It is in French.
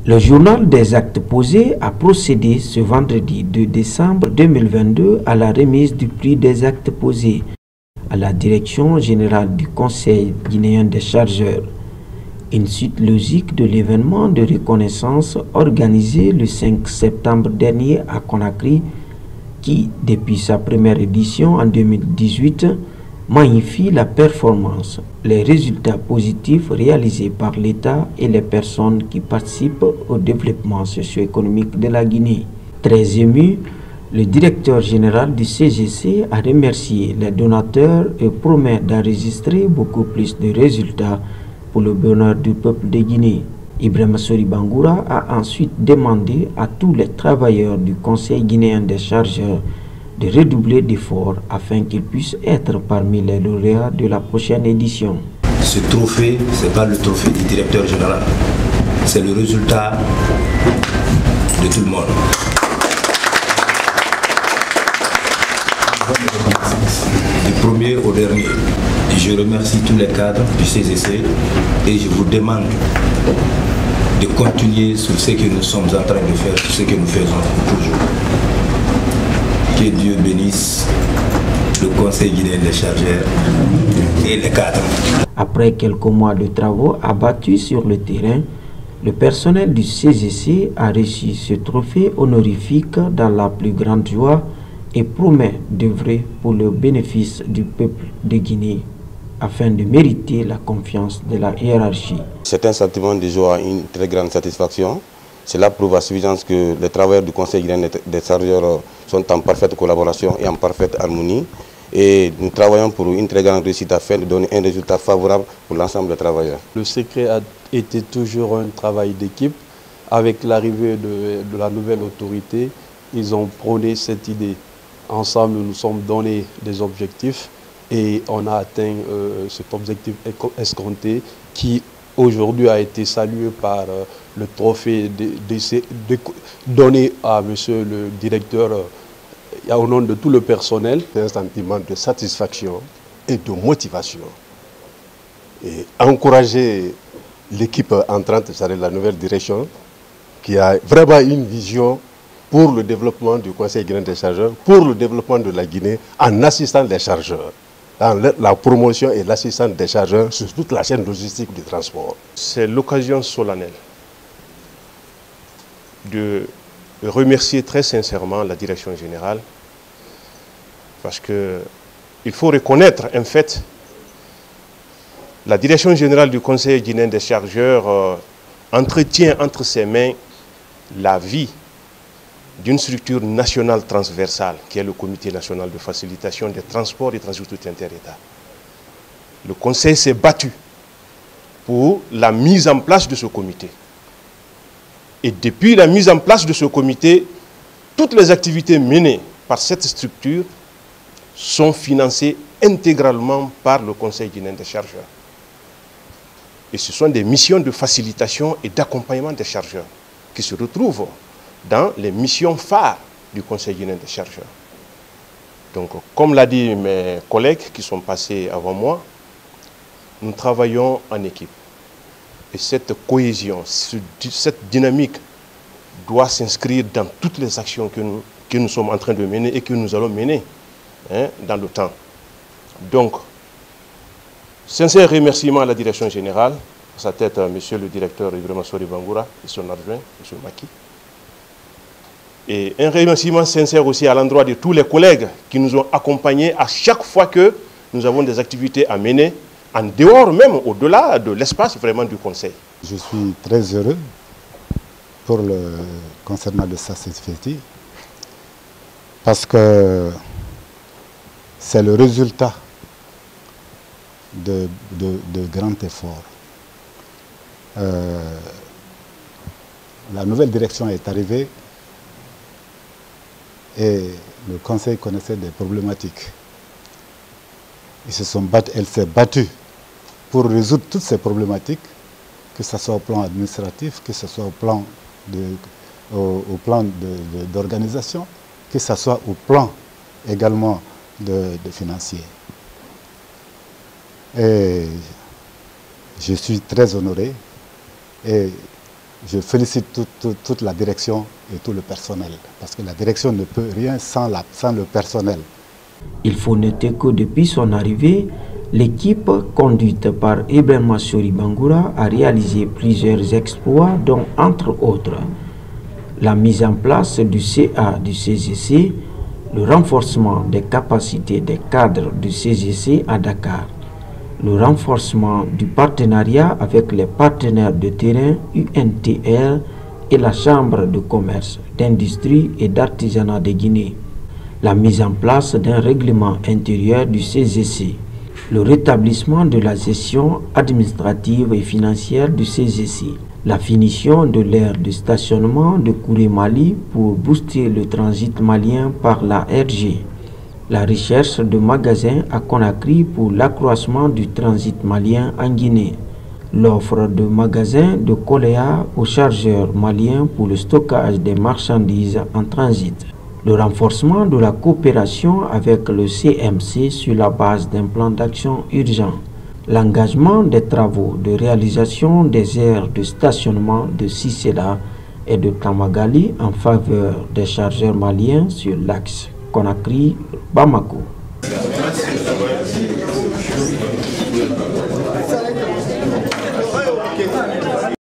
Le journal des actes posés a procédé ce vendredi 2 décembre 2022 à la remise du prix des actes posés à la direction générale du Conseil guinéen des chargeurs. Une suite logique de l'événement de reconnaissance organisé le 5 septembre dernier à Conakry qui, depuis sa première édition en 2018, magnifie la performance, les résultats positifs réalisés par l'État et les personnes qui participent au développement socio-économique de la Guinée. Très ému, le directeur général du CGC a remercié les donateurs et promet d'enregistrer beaucoup plus de résultats pour le bonheur du peuple de Guinée. Ibrahima Sori Bangoura a ensuite demandé à tous les travailleurs du Conseil guinéen des chargeurs de redoubler d'efforts afin qu'ils puissent être parmi les lauréats de la prochaine édition. Ce trophée, ce n'est pas le trophée du directeur général, c'est le résultat de tout le monde. Du premier au dernier. Et je remercie tous les cadres du CGC et je vous demande de continuer sur ce que nous sommes en train de faire, sur ce que nous faisons toujours. Que Dieu bénisse le Conseil guinéen des chargeurs et les cadres. Après quelques mois de travaux abattus sur le terrain, le personnel du CGC a reçu ce trophée honorifique dans la plus grande joie et promet d'œuvrer pour le bénéfice du peuple de Guinée afin de mériter la confiance de la hiérarchie. C'est un sentiment de joie, une très grande satisfaction. Cela prouve à suffisance que les travailleurs du Conseil guinéen des chargeurs sont en parfaite collaboration et en parfaite harmonie. Et nous travaillons pour une très grande réussite afin de donner un résultat favorable pour l'ensemble des travailleurs. Le secret a été toujours un travail d'équipe. Avec l'arrivée de la nouvelle autorité, ils ont prôné cette idée. Ensemble, nous nous sommes donné des objectifs et on a atteint cet objectif escompté qui aujourd'hui a été salué par le trophée donné à monsieur le directeur au nom de tout le personnel. C'est un sentiment de satisfaction et de motivation. Et encourager l'équipe entrante, c'est-à-dire la nouvelle direction, qui a vraiment une vision pour le développement du Conseil guinéen des chargeurs, pour le développement de la Guinée, en assistant les chargeurs, dans la promotion et l'assistance des chargeurs sur toute la chaîne logistique du transport. C'est l'occasion solennelle de remercier très sincèrement la direction générale parce qu'il faut reconnaître un fait, la direction générale du Conseil guinéen des chargeurs entretient entre ses mains la vie d'une structure nationale transversale qui est le Comité national de facilitation des transports et transports inter-États. Le Conseil s'est battu pour la mise en place de ce comité. Et depuis la mise en place de ce comité, toutes les activités menées par cette structure sont financées intégralement par le Conseil guinéen des chargeurs. Et ce sont des missions de facilitation et d'accompagnement des chargeurs qui se retrouvent dans les missions phares du Conseil guinéen des chargeurs. Donc, comme l'a dit mes collègues qui sont passés avant moi, nous travaillons en équipe. Et cette cohésion, cette dynamique doit s'inscrire dans toutes les actions que nous sommes en train de mener et que nous allons mener dans le temps. Donc, sincère remerciement à la direction générale, à sa tête, monsieur le directeur Ibrahima Sori Bangoura et son adjoint, monsieur Maki. Et un remerciement sincère aussi à l'endroit de tous les collègues qui nous ont accompagnés à chaque fois que nous avons des activités à mener, en dehors même, au-delà de l'espace vraiment du Conseil. Je suis très heureux concernant le Success Festival parce que c'est le résultat de grands efforts. La nouvelle direction est arrivée et le Conseil connaissait des problématiques. Elle s'est battue pour résoudre toutes ces problématiques, que ce soit au plan administratif, que ce soit au plan d'organisation, que ce soit au plan également de financier. Et je suis très honoré et je félicite toute la direction et tout le personnel, parce que la direction ne peut rien sans le personnel. Il faut noter que depuis son arrivée, l'équipe conduite par Ibrahim Massouri Bangoura a réalisé plusieurs exploits, dont entre autres la mise en place du CA du CGC, le renforcement des capacités des cadres du CGC à Dakar, le renforcement du partenariat avec les partenaires de terrain UNTR et la Chambre de commerce, d'industrie et d'artisanat de Guinée, la mise en place d'un règlement intérieur du CGC, le rétablissement de la gestion administrative et financière du CGC, la finition de l'aire de stationnement de Kouré Mali pour booster le transit malien par la RG, la recherche de magasins à Conakry pour l'accroissement du transit malien en Guinée, l'offre de magasins de Coléa aux chargeurs maliens pour le stockage des marchandises en transit, le renforcement de la coopération avec le CMC sur la base d'un plan d'action urgent, l'engagement des travaux de réalisation des aires de stationnement de Sissela et de Tamagali en faveur des chargeurs maliens sur l'axe Conakry-Bamako.